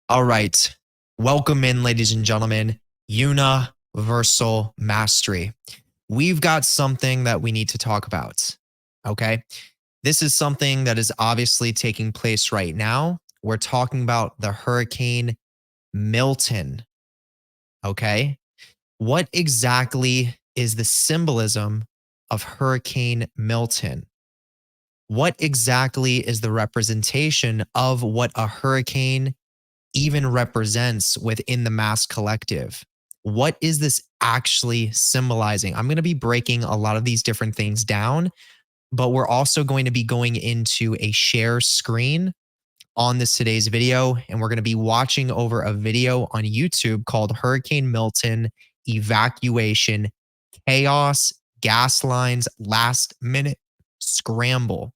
All right. Welcome in, ladies and gentlemen. Universal mastery. We've got something that we need to talk about. Okay. This is something that is obviously taking place right now. We're talking about the Hurricane Milton. Okay. What exactly is the symbolism of Hurricane Milton? What exactly is the representation of what a hurricane even represents within the mass collective? What is this actually symbolizing? I'm going to be breaking a lot of these different things down, but we're also going to be going into a share screen on this today's video, and we're going to be watching over a video on YouTube called Hurricane Milton Evacuation Chaos Gas Lines Last Minute Scramble.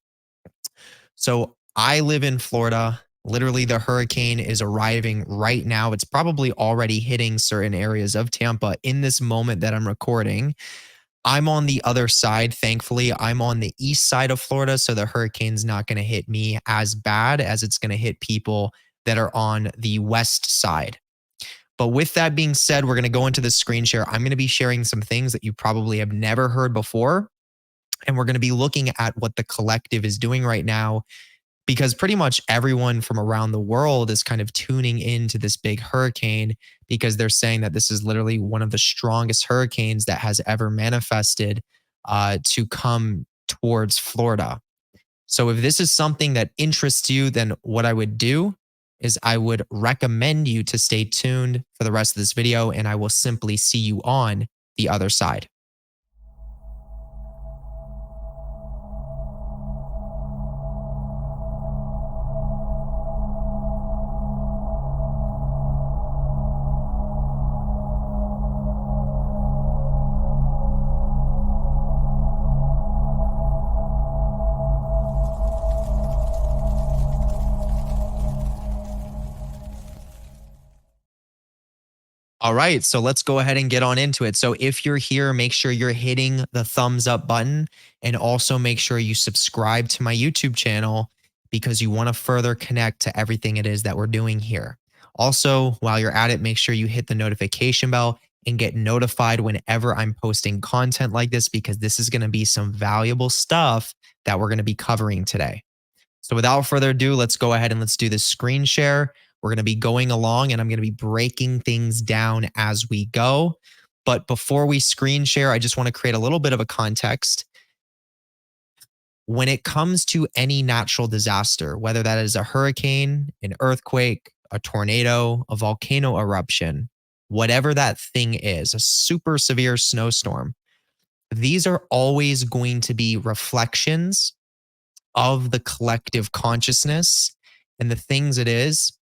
So I live in Florida. Literally, the hurricane is arriving right now. It's probably already hitting certain areas of Tampa in this moment that I'm recording. I'm on the other side. Thankfully, I'm on the east side of Florida. So the hurricane's not going to hit me as bad as it's going to hit people that are on the west side. But with that being said, we're going to go into the screen share. I'm going to be sharing some things that you probably have never heard before. And we're going to be looking at what the collective is doing right now, because pretty much everyone from around the world is kind of tuning into this big hurricane because they're saying that this is literally one of the strongest hurricanes that has ever manifested to come towards Florida. So if this is something that interests you, then what I would do is I would recommend you to stay tuned for the rest of this video, and I will simply see you on the other side. All right, so let's go ahead and get on into it. So if you're here, make sure you're hitting the thumbs up button, and also make sure you subscribe to my YouTube channel because you want to further connect to everything it is that we're doing here. Also, while you're at it, make sure you hit the notification bell and get notified whenever I'm posting content like this, because this is going to be some valuable stuff that we're going to be covering today. So without further ado, let's go ahead and let's do this screen share. We're going to be going along, and I'm going to be breaking things down as we go. But before we screen share, I just want to create a little bit of a context. When it comes to any natural disaster, whether that is a hurricane, an earthquake, a tornado, a volcano eruption, whatever that thing is, a super severe snowstorm, these are always going to be reflections of the collective consciousness and the things it is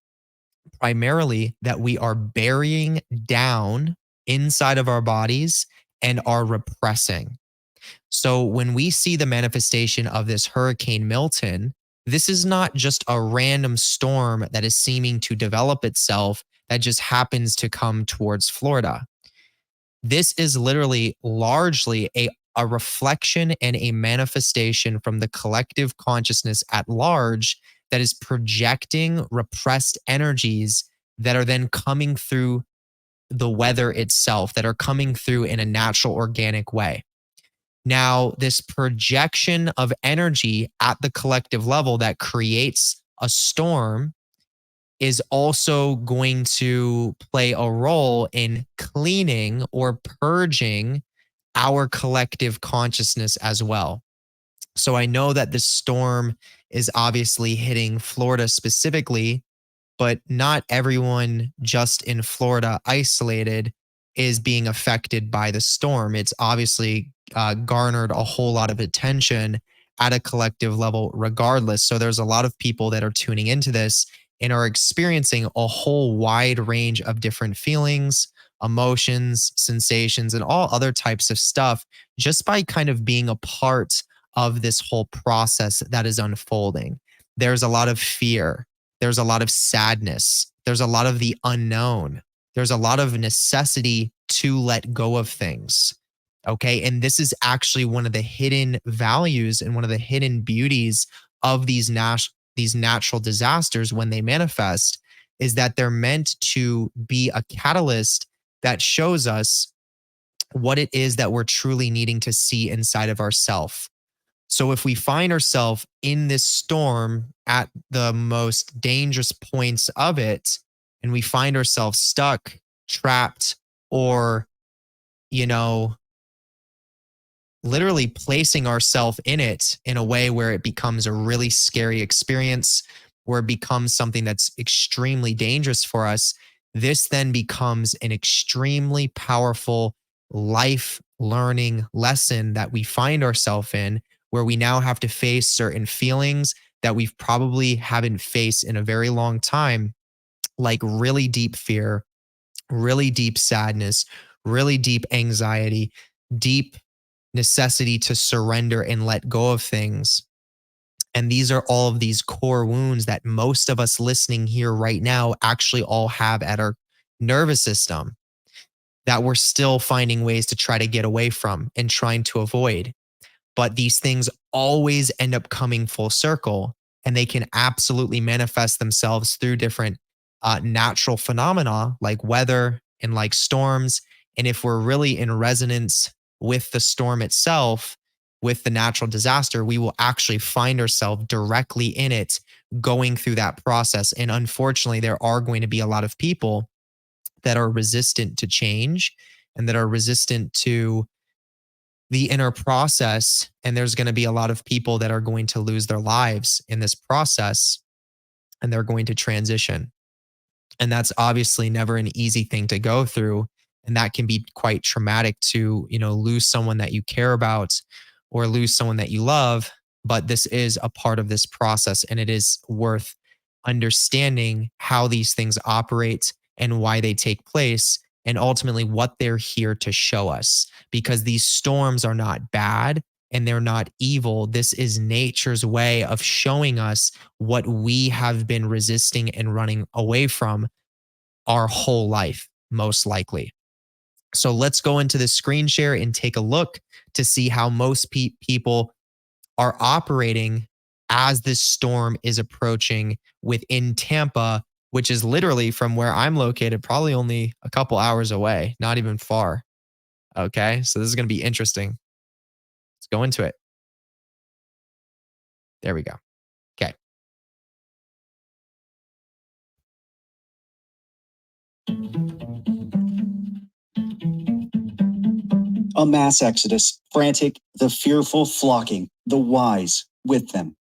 primarily that we are burying down inside of our bodies and are repressing. So when we see the manifestation of this Hurricane Milton, this is not just a random storm that is seeming to develop itself that just happens to come towards Florida. This is literally largely a reflection and a manifestation from the collective consciousness at large that is projecting repressed energies that are then coming through the weather itself, that are coming through in a natural, organic way. Now, this projection of energy at the collective level that creates a storm is also going to play a role in cleaning or purging our collective consciousness as well. So I know that this storm is obviously hitting Florida specifically, but not everyone just in Florida isolated is being affected by the storm. It's obviously garnered a whole lot of attention at a collective level regardless. So there's a lot of people that are tuning into this and are experiencing a whole wide range of different feelings, emotions, sensations, and all other types of stuff just by kind of being a part of this whole process that is unfolding. There's a lot of fear. There's a lot of sadness. There's a lot of the unknown. There's a lot of necessity to let go of things. Okay. And this is actually one of the hidden values and one of the hidden beauties of these natural disasters when they manifest, is that they're meant to be a catalyst that shows us what it is that we're truly needing to see inside of ourselves. So if we find ourselves in this storm at the most dangerous points of it, and we find ourselves stuck, trapped, or, you know, literally placing ourselves in it in a way where it becomes a really scary experience, where it becomes something that's extremely dangerous for us, this then becomes an extremely powerful life learning lesson that we find ourselves in, where we now have to face certain feelings that we've probably haven't faced in a very long time, like really deep fear, really deep sadness, really deep anxiety, deep necessity to surrender and let go of things. And these are all of these core wounds that most of us listening here right now actually all have at our nervous system that we're still finding ways to try to get away from and trying to avoid. But these things always end up coming full circle, and they can absolutely manifest themselves through different natural phenomena like weather and like storms. And if we're really in resonance with the storm itself, with the natural disaster, we will actually find ourselves directly in it, going through that process. And unfortunately, there are going to be a lot of people that are resistant to change and that are resistant to the inner process. And there's going to be a lot of people that are going to lose their lives in this process, and they're going to transition. And that's obviously never an easy thing to go through. And that can be quite traumatic to, lose someone that you care about or lose someone that you love. But this is a part of this process, and it is worth understanding how these things operate and why they take place, and ultimately what they're here to show us. Because these storms are not bad and they're not evil. This is nature's way of showing us what we have been resisting and running away from our whole life, most likely. So let's go into the screen share and take a look to see how most people are operating as this storm is approaching within Tampa, which is literally from where I'm located, probably only a couple hours away, not even far. Okay, so this is going to be interesting. Let's go into it. There we go. Okay. A mass exodus, frantic, the fearful flocking, the wise with them.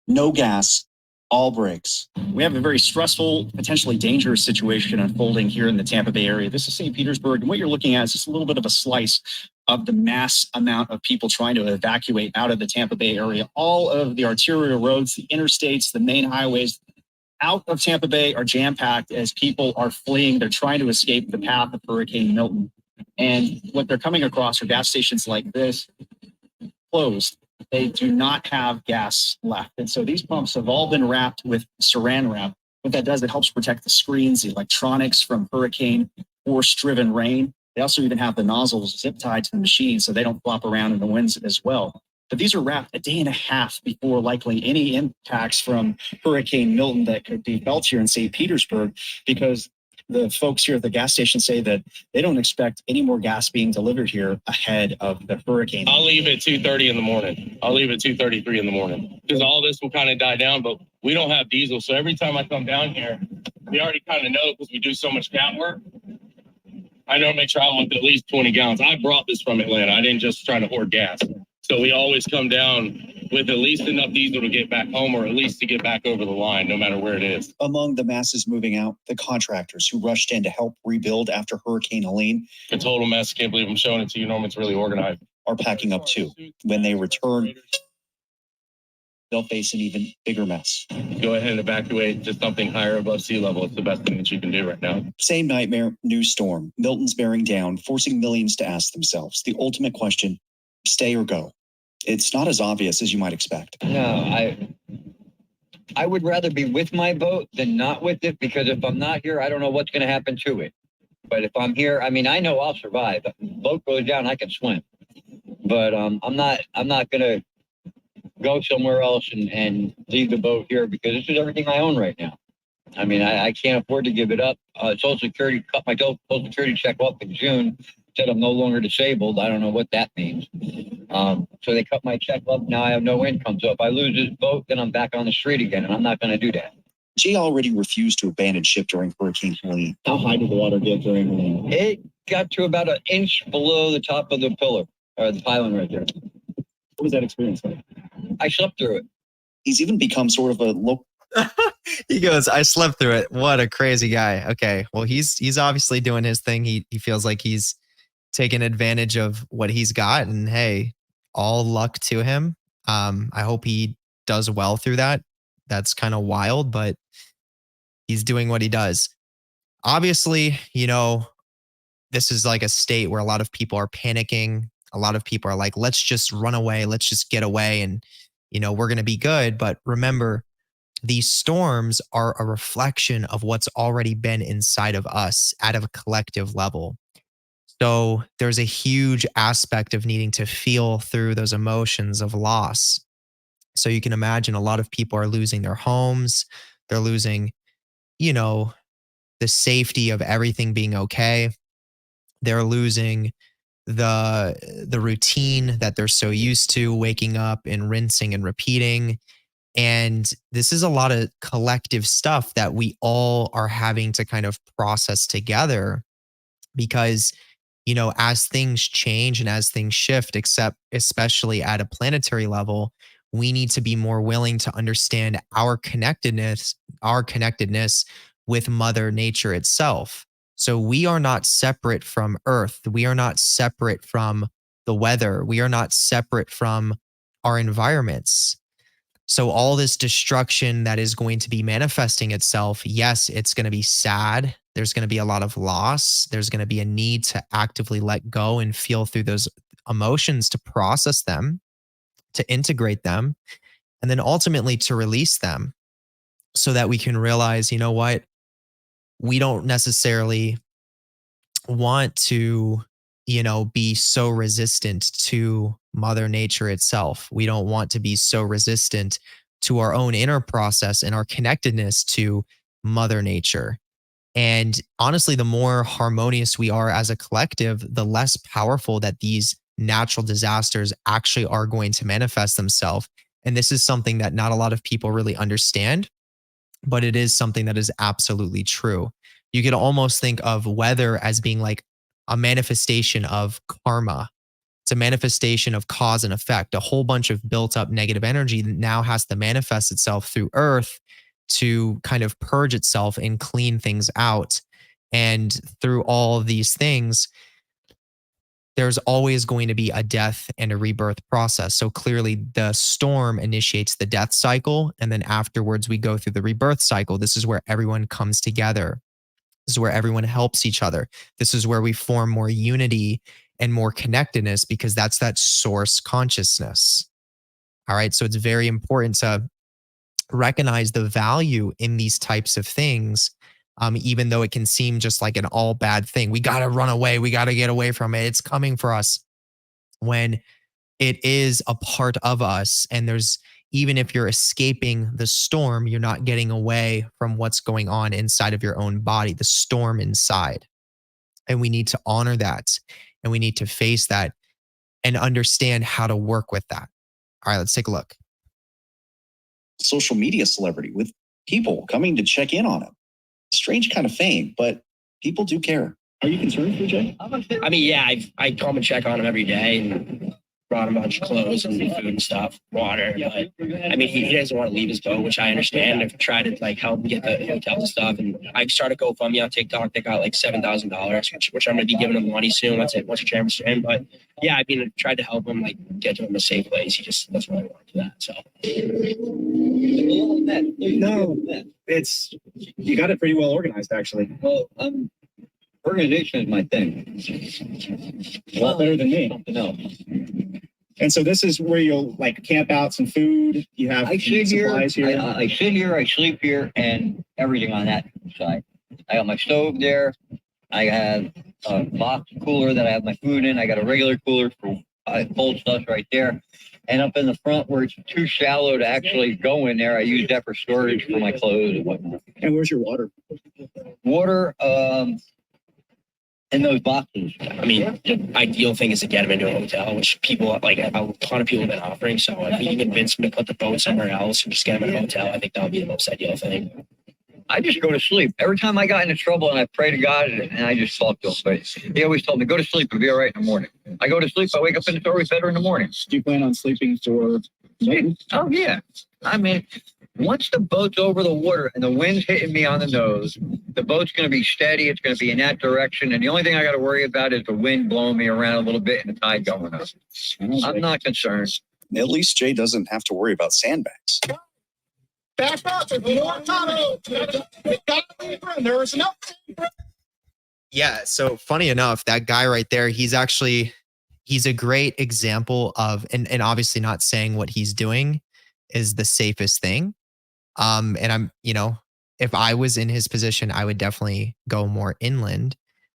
No gas, all brakes. We have a very stressful, potentially dangerous situation unfolding here in the Tampa Bay area. This is St. Petersburg, and what you're looking at is just a little bit of a slice of the mass amount of people trying to evacuate out of the Tampa Bay area. All of the arterial roads, the interstates, the main highways out of Tampa Bay are jam-packed as people are fleeing. They're trying to escape the path of Hurricane Milton. And what they're coming across are gas stations like this, closed. They do not have gas left. And so these pumps have all been wrapped with saran wrap. What that does, it helps protect the screens, the electronics from hurricane force-driven rain. They also even have the nozzles zip tied to the machine so they don't flop around in the winds as well. But these are wrapped a day and a half before likely any impacts from Hurricane Milton that could be felt here in St. Petersburg, because the folks here at the gas station say that they don't expect any more gas being delivered here ahead of the hurricane. I'll leave at 2:30 in the morning. I'll leave at 2:33 in the morning because all this will kind of die down, but we don't have diesel. So every time I come down here, we already kind of know because we do so much cat work. I normally travel with at least 20 gallons. I brought this from Atlanta. I didn't just try to hoard gas. So we always come down with at least enough diesel to get back home, or at least to get back over the line, no matter where it is. Among the masses moving out, the contractors who rushed in to help rebuild after Hurricane Helene. A total mess. Can't believe I'm showing it to you, Norman. It's really organized. Are packing up too. When they return, they'll face an even bigger mess. Go ahead and evacuate to something higher above sea level. It's the best thing that you can do right now. Same nightmare, new storm. Milton's bearing down, forcing millions to ask themselves the ultimate question: stay or go? It's not as obvious as you might expect. No, I would rather be with my boat than not with it, because if I'm not here, I don't know what's going to happen to it. But if I'm here, I mean, I know I'll survive. If the boat goes down, I can swim. But I'm not going to go somewhere else and leave the boat here, because this is everything I own right now. I mean, I can't afford to give it up. Social Security cut my Social Security check off in June, said I'm no longer disabled. I don't know what that means. So they cut my check off. Now I have no income. So if I lose this vote, then I'm back on the street again, and I'm not going to do that. Jay already refused to abandon ship during Hurricane Helene. How high did the water get during Helene? It got to about an inch below the top of the pillar, or the pylon right there. What was that experience like? I slept through it. He's even become sort of a local. He goes, I slept through it. What a crazy guy. Okay. Well, he's obviously doing his thing. He feels like he's taking advantage of what he's got. And hey, all luck to him. I hope he does well through that. That's kind of wild, but he's doing what he does. Obviously, this is like a state where a lot of people are panicking. A lot of people are like, let's just run away. Let's just get away. And, we're going to be good. But remember, these storms are a reflection of what's already been inside of us at a collective level. So there's a huge aspect of needing to feel through those emotions of loss. So you can imagine a lot of people are losing their homes. They're losing, the safety of everything being okay. They're losing the routine that they're so used to, waking up and rinsing and repeating. And this is a lot of collective stuff that we all are having to kind of process together because, as things change and as things shift, especially at a planetary level, we need to be more willing to understand our connectedness with Mother Nature itself. So we are not separate from Earth. We are not separate from the weather. We are not separate from our environments. So all this destruction that is going to be manifesting itself, yes, it's going to be sad. There's going to be a lot of loss. There's going to be a need to actively let go and feel through those emotions, to process them, to integrate them, and then ultimately to release them so that we can realize, what? We don't necessarily want to, be so resistant to Mother Nature itself. We don't want to be so resistant to our own inner process and our connectedness to Mother Nature. And honestly, the more harmonious we are as a collective, the less powerful that these natural disasters actually are going to manifest themselves. And this is something that not a lot of people really understand, but it is something that is absolutely true. You could almost think of weather as being like a manifestation of karma. It's a manifestation of cause and effect, a whole bunch of built up negative energy that now has to manifest itself through Earth to kind of purge itself and clean things out. And through all of these things, there's always going to be a death and a rebirth process. So clearly the storm initiates the death cycle. And then afterwards we go through the rebirth cycle. This is where everyone comes together. This is where everyone helps each other. This is where we form more unity and more connectedness because that's that source consciousness. All right. So it's very important to recognize the value in these types of things, even though it can seem just like an all bad thing. We got to run away. We got to get away from it. It's coming for us. When it is a part of us, and even if you're escaping the storm, you're not getting away from what's going on inside of your own body, the storm inside. And we need to honor that. And we need to face that and understand how to work with that. All right, let's take a look. Social media celebrity with people coming to check in on him. Strange kind of fame, but people do care. Are you concerned for Jay? I mean, yeah, I come and check on him every day and brought him a bunch of clothes and food and stuff, water. But I mean, he doesn't want to leave his boat, which I understand. I've tried to help him get the hotel and stuff. And I started GoFundMe on TikTok. They got $7,000, which I'm going to be giving him money soon. That's it. Once a championship in. But yeah, I mean, I tried to help him get to him a safe place. He just doesn't really want to do that. So. No, it's, you got it pretty well organized, actually. Well, organization is my thing. A lot better than me. Something else. And so this is where you'll camp out some food. You have I sit here, supplies here. I sit here, I sleep here, and everything on that side. I got my stove there. I have a box cooler that I have my food in. I got a regular cooler for cold stuff right there. And up in the front where it's too shallow to actually go in there, I use that for storage for my clothes and whatnot. And where's your water? Water, in those boxes. I mean, the ideal thing is to get them into a hotel, which people like a ton of people have been offering. So if you can convince them to put the boat somewhere else and just get them in a hotel, I think that would be the most ideal thing. I just go to sleep. Every time I got into trouble and I pray to God and I just talk to him. But he always told me, go to sleep, it'll be all right in the morning. I go to sleep, I wake up and it's always better in the morning. Do you plan on sleeping for Milton? Oh, yeah. I mean, once the boat's over the water and the wind's hitting me on the nose, the boat's going to be steady. It's going to be in that direction. And the only thing I got to worry about is the wind blowing me around a little bit and the tide going up. I'm not concerned. At least Jay doesn't have to worry about sandbags. Back up. There's more time. There's enough. Yeah. So funny enough, that guy right there, he's a great example of, and obviously not saying what he's doing is the safest thing. And I'm, if I was in his position, I would definitely go more inland,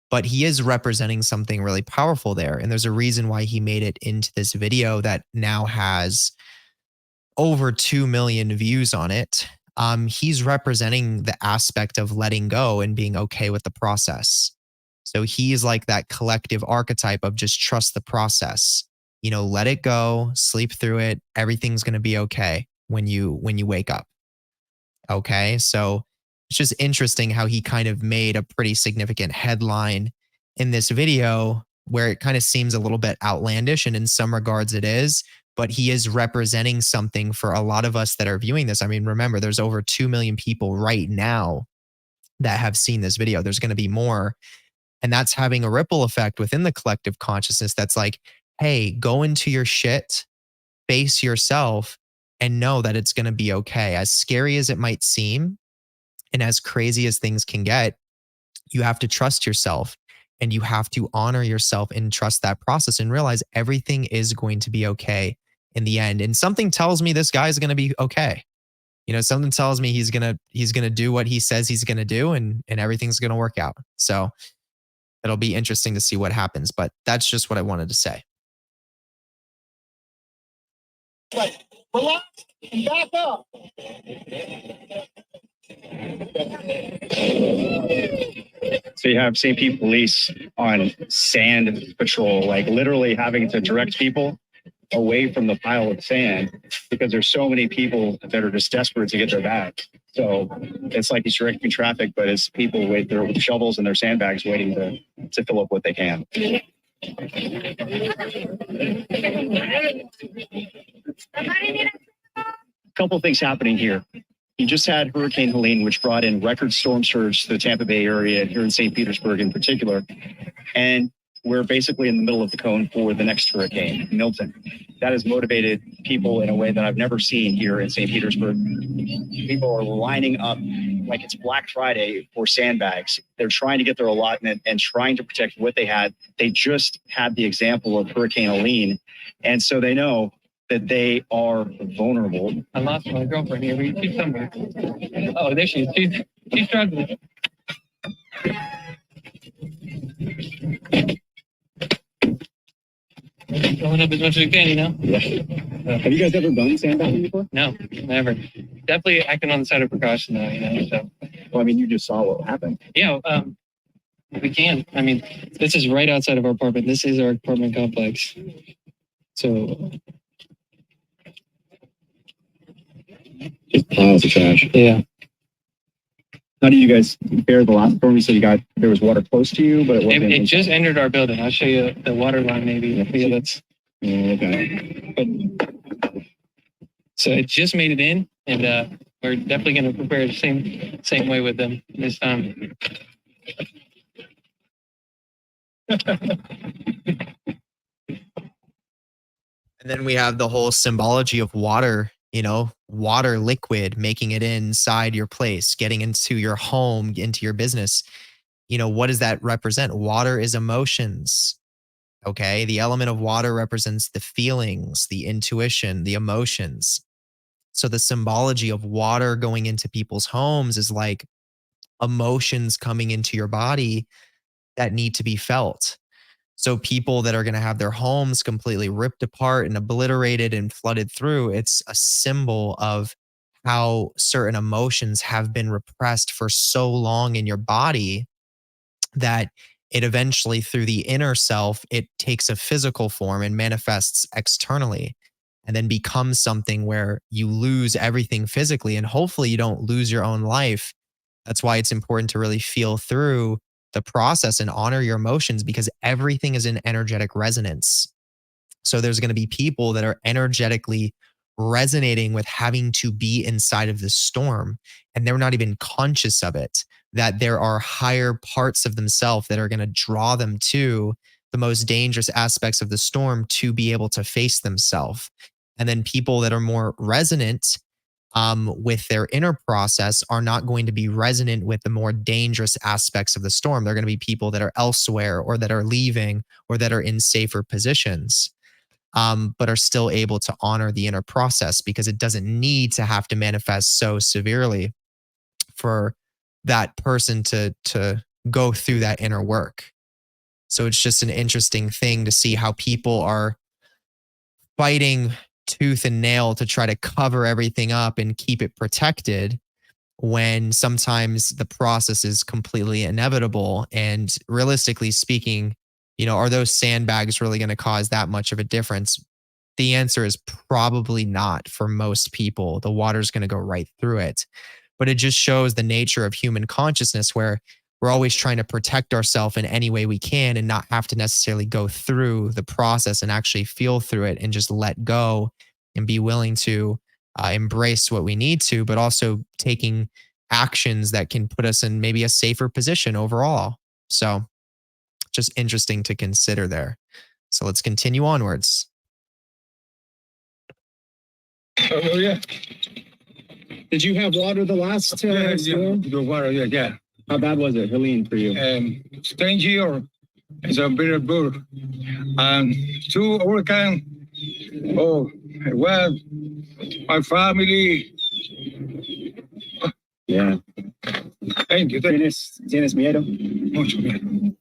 but he is representing something really powerful there. And there's a reason why he made it into this video that now has over 2 million views on it. He's representing the aspect of letting go and being okay with the process. So he's like that collective archetype of just trust the process, let it go, sleep through it. Everything's going to be okay when you wake up. Okay. So it's just interesting how he kind of made a pretty significant headline in this video where it kind of seems a little bit outlandish, and in some regards it is, but he is representing something for a lot of us that are viewing this. I mean, remember, there's over 2 million people right now that have seen this video. There's going to be more. And that's having a ripple effect within the collective consciousness that's like, hey, go into your shit, face yourself, and know that it's going to be okay. As scary as it might seem, and as crazy as things can get, you have to trust yourself and you have to honor yourself and trust that process and realize everything is going to be okay in the end. And something tells me this guy is going to be okay. Something tells me he's going to do what he says he's going to do, and everything's going to work out. So it'll be interesting to see what happens, but that's just what I wanted to say. Right. Relax and back up. So you have St. Pete Police on sand patrol, like literally having to direct people away from the pile of sand because there's so many people that are just desperate to get their bag. So it's like he's directing traffic, but it's people with their shovels and their sandbags waiting to fill up what they can. Couple things happening here. You just had Hurricane Helene, which brought in record storm surge to the Tampa Bay area, here in St. Petersburg in particular. And we're basically in the middle of the cone for the next hurricane, Milton. That has motivated people in a way that I've never seen here in St. Petersburg. People are lining up like it's Black Friday for sandbags. They're trying to get their allotment and trying to protect what they had. They just had the example of Hurricane Helene. And so they know that they are vulnerable. I lost my girlfriend here. She's somewhere. Oh, there she is. She's struggling. Going up as much as we can, Yeah. Have you guys ever done sandbagging before? No, never. Definitely acting on the side of precaution, though, So. Well, I mean, you just saw what happened. Yeah, we can. I mean, this is right outside of our apartment. This is our apartment complex. So. Just piles of trash. Yeah. How did you guys bear the last storm? You said there was water close to you, but it just entered our building. I'll show you the water line, maybe. Yeah, that's. Okay. So it just made it in, and we're definitely going to prepare the same way with them this time. And then we have the whole symbology of water, water liquid, making it inside your place, getting into your home, into your business. What does that represent? Water is emotions. Okay. The element of water represents the feelings, the intuition, the emotions. So the symbology of water going into people's homes is like emotions coming into your body that need to be felt. So people that are going to have their homes completely ripped apart and obliterated and flooded through, it's a symbol of how certain emotions have been repressed for so long in your body that it eventually, through the inner self, it takes a physical form and manifests externally, and then becomes something where you lose everything physically, and hopefully you don't lose your own life. That's why it's important to really feel through the process and honor your emotions, because everything is in energetic resonance. So there's going to be people that are energetically resonating with having to be inside of this storm, and they're not even conscious of it, that there are higher parts of themselves that are going to draw them to the most dangerous aspects of the storm to be able to face themselves. And then people that are more resonant with their inner process are not going to be resonant with the more dangerous aspects of the storm. They're going to be people that are elsewhere, or that are leaving, or that are in safer positions, but are still able to honor the inner process, because it doesn't need to have to manifest so severely for that person to go through that inner work. So it's just an interesting thing to see how people are fighting tooth and nail to try to cover everything up and keep it protected, when sometimes the process is completely inevitable. And realistically speaking, are those sandbags really going to cause that much of a difference? The answer is probably not for most people. The water's going to go right through it. But it just shows the nature of human consciousness, where we're always trying to protect ourselves in any way we can and not have to necessarily go through the process and actually feel through it and just let go and be willing to embrace what we need to, but also taking actions that can put us in maybe a safer position overall. So just interesting to consider there. So let's continue onwards. Oh, yeah. Did you have water the last storm? The water, yeah. How bad was it, Helene, for you? Strange year. It's a very good. 2 hurricanes. Oh, well, my family. Yeah. Thank you. ¿Tienes miedo? Mucho miedo.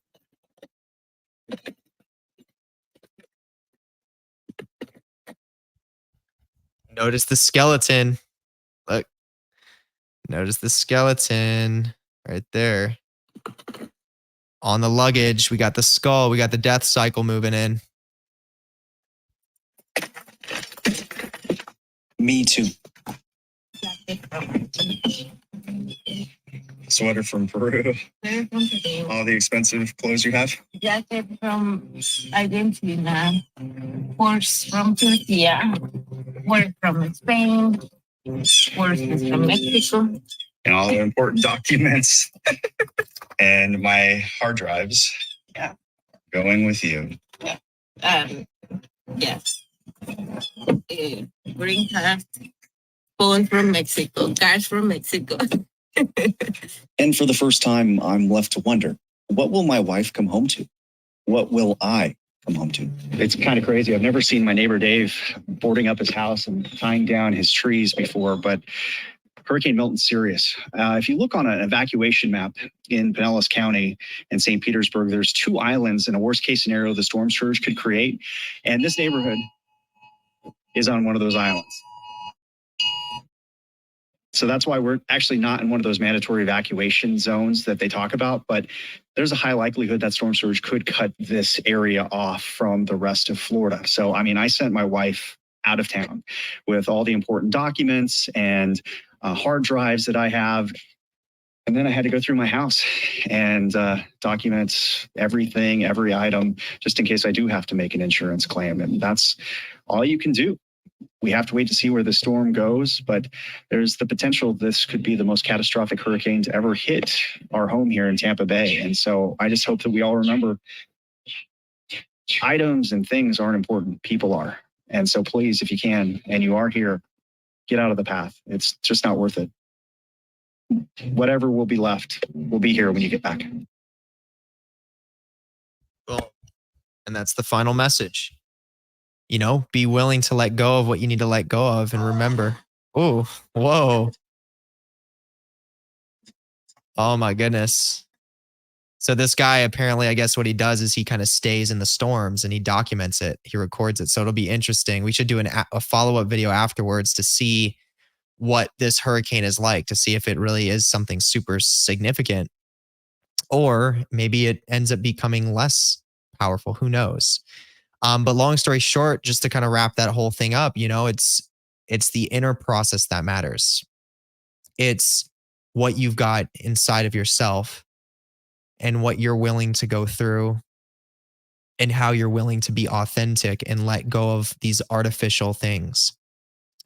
Notice the skeleton. Look. Notice the skeleton right there. On the luggage, we got the skull. We got the death cycle moving in. Me too. Sweater from Peru. All the expensive clothes you have. Jacket from Argentina, horse from Turkey, work from Spain, horses from Mexico. And all the important documents. And my hard drives. Yeah. Going with you. Yes. Green card, phone from Mexico, cars from Mexico. And for the first time, I'm left to wonder, what will my wife come home to? What will I come home to? It's kind of crazy. I've never seen my neighbor Dave boarding up his house and tying down his trees before, but Hurricane Milton's serious. If you look on an evacuation map in Pinellas County and St. Petersburg, there's 2 islands in a worst case scenario the storm surge could create. And this neighborhood is on one of those islands. So that's why we're actually not in one of those mandatory evacuation zones that they talk about, but there's a high likelihood that storm surge could cut this area off from the rest of Florida. So, I mean, I sent my wife out of town with all the important documents and hard drives that I have. And then I had to go through my house and document everything, every item, just in case I do have to make an insurance claim. And that's all you can do. We have to wait to see where the storm goes, but there's the potential this could be the most catastrophic hurricane to ever hit our home here in Tampa Bay. And so I just hope that we all remember items and things aren't important. People are. And so please, if you can, and you are here, get out of the path. It's just not worth it. Whatever will be left will be here when you get back. Well, and that's the final message. Be willing to let go of what you need to let go of, and remember. Oh, whoa. Oh my goodness. So this guy, apparently, I guess what he does is he kind of stays in the storms and he documents it. He records it. So it'll be interesting. We should do a follow-up video afterwards to see what this hurricane is like, to see if it really is something super significant, or maybe it ends up becoming less powerful. Who knows? But long story short, just to kind of wrap that whole thing up, it's the inner process that matters. It's what you've got inside of yourself and what you're willing to go through and how you're willing to be authentic and let go of these artificial things.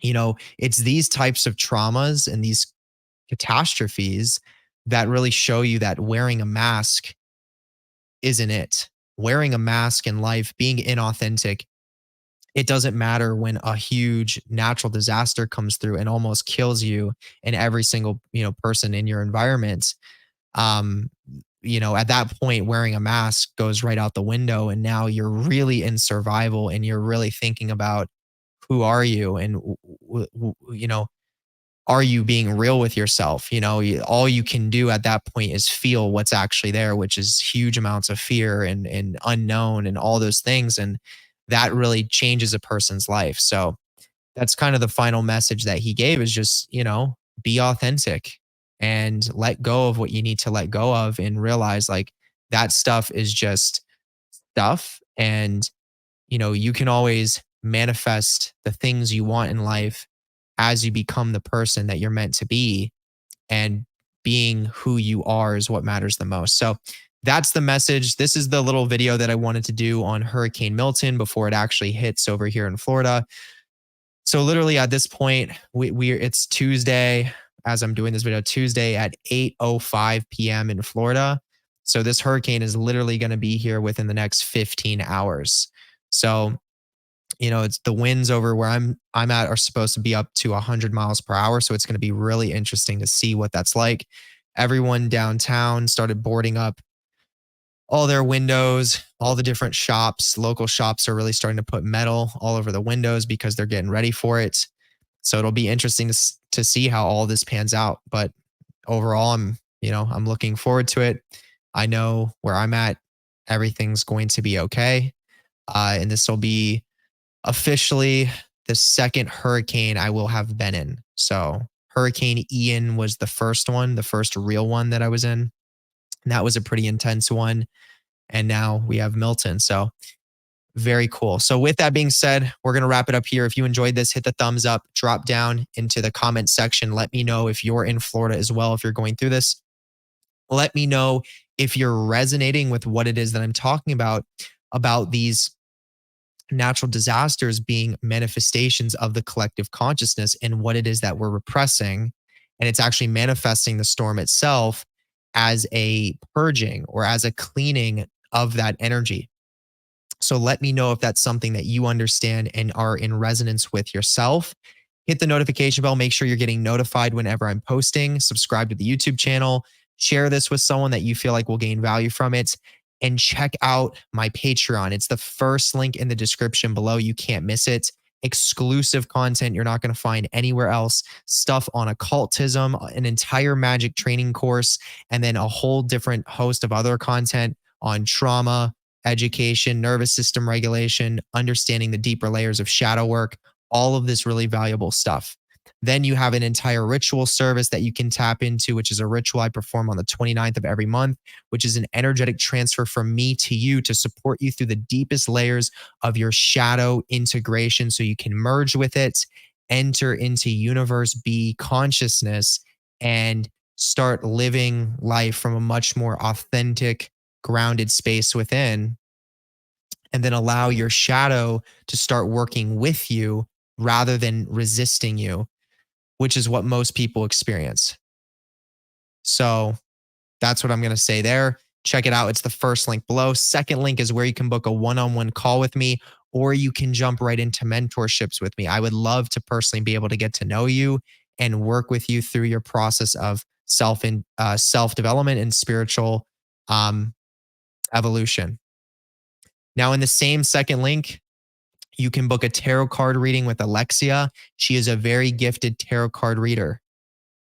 It's these types of traumas and these catastrophes that really show you that wearing a mask isn't it. Wearing a mask in life, being inauthentic, it doesn't matter when a huge natural disaster comes through and almost kills you and every single, person in your environment. At that point, wearing a mask goes right out the window. And now you're really in survival and you're really thinking about who are you and, are you being real with yourself? All you can do at that point is feel what's actually there, which is huge amounts of fear and unknown and all those things. And that really changes a person's life. So that's kind of the final message that he gave is just, be authentic and let go of what you need to let go of and realize like that stuff is just stuff. And, you can always manifest the things you want in life as you become the person that you're meant to be, and being who you are is what matters the most. So that's the message. This is the little video that I wanted to do on Hurricane Milton before it actually hits over here in Florida. So literally at this point, it's Tuesday as I'm doing this video, Tuesday at 8:05 p.m. in Florida. So this hurricane is literally going to be here within the next 15 hours. So it's the winds over where I'm at are supposed to be up to 100 miles per hour. So it's going to be really interesting to see what that's like. Everyone downtown started boarding up all their windows, all the different shops. Local shops are really starting to put metal all over the windows because they're getting ready for it. So it'll be interesting to see how all this pans out. But overall, I'm looking forward to it. I know where I'm at, everything's going to be okay. And this will be officially the second hurricane I will have been in. So Hurricane Ian was the first one, the first real one that I was in. And that was a pretty intense one. And now we have Milton. So very cool. So with that being said, we're going to wrap it up here. If you enjoyed this, hit the thumbs up, drop down into the comment section. Let me know if you're in Florida as well, if you're going through this. Let me know if you're resonating with what it is that I'm talking about these natural disasters being manifestations of the collective consciousness and what it is that we're repressing. And it's actually manifesting the storm itself as a purging or as a cleaning of that energy. So let me know if that's something that you understand and are in resonance with yourself. Hit the notification bell. Make sure you're getting notified whenever I'm posting. Subscribe to the YouTube channel. Share this with someone that you feel like will gain value from it. And check out my Patreon. It's the first link in the description below. You can't miss it. Exclusive content you're not going to find anywhere else. Stuff on occultism, an entire magic training course, and then a whole different host of other content on trauma, education, nervous system regulation, understanding the deeper layers of shadow work, all of this really valuable stuff. Then you have an entire ritual service that you can tap into, which is a ritual I perform on the 29th of every month, which is an energetic transfer from me to you to support you through the deepest layers of your shadow integration so you can merge with it, enter into universe B consciousness, and start living life from a much more authentic, grounded space within, and then allow your shadow to start working with you rather than resisting you, which is what most people experience. So that's what I'm going to say there. Check it out. It's the first link below. Second link is where you can book a one-on-one call with me, or you can jump right into mentorships with me. I would love to personally be able to get to know you and work with you through your process of self-development and spiritual evolution. Now, in the same second link, you can book a tarot card reading with Alexia. She is a very gifted tarot card reader.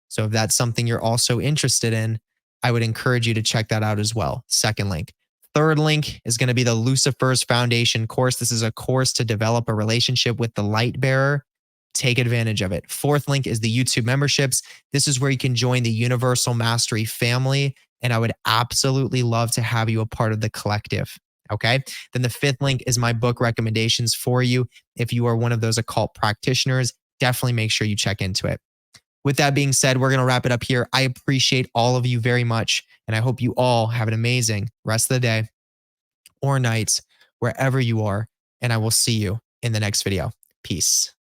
So if that's something you're also interested in, I would encourage you to check that out as well. Second link. Third link is going to be the LUCIFERS Foundation course. This is a course to develop a relationship with the light bearer. Take advantage of it. Fourth link is the YouTube memberships. This is where you can join the Universal Mastery family, and I would absolutely love to have you a part of the collective. Okay. Then the fifth link is my book recommendations for you. If you are one of those occult practitioners, definitely make sure you check into it. With that being said, we're going to wrap it up here. I appreciate all of you very much, and I hope you all have an amazing rest of the day or night, wherever you are, and I will see you in the next video. Peace.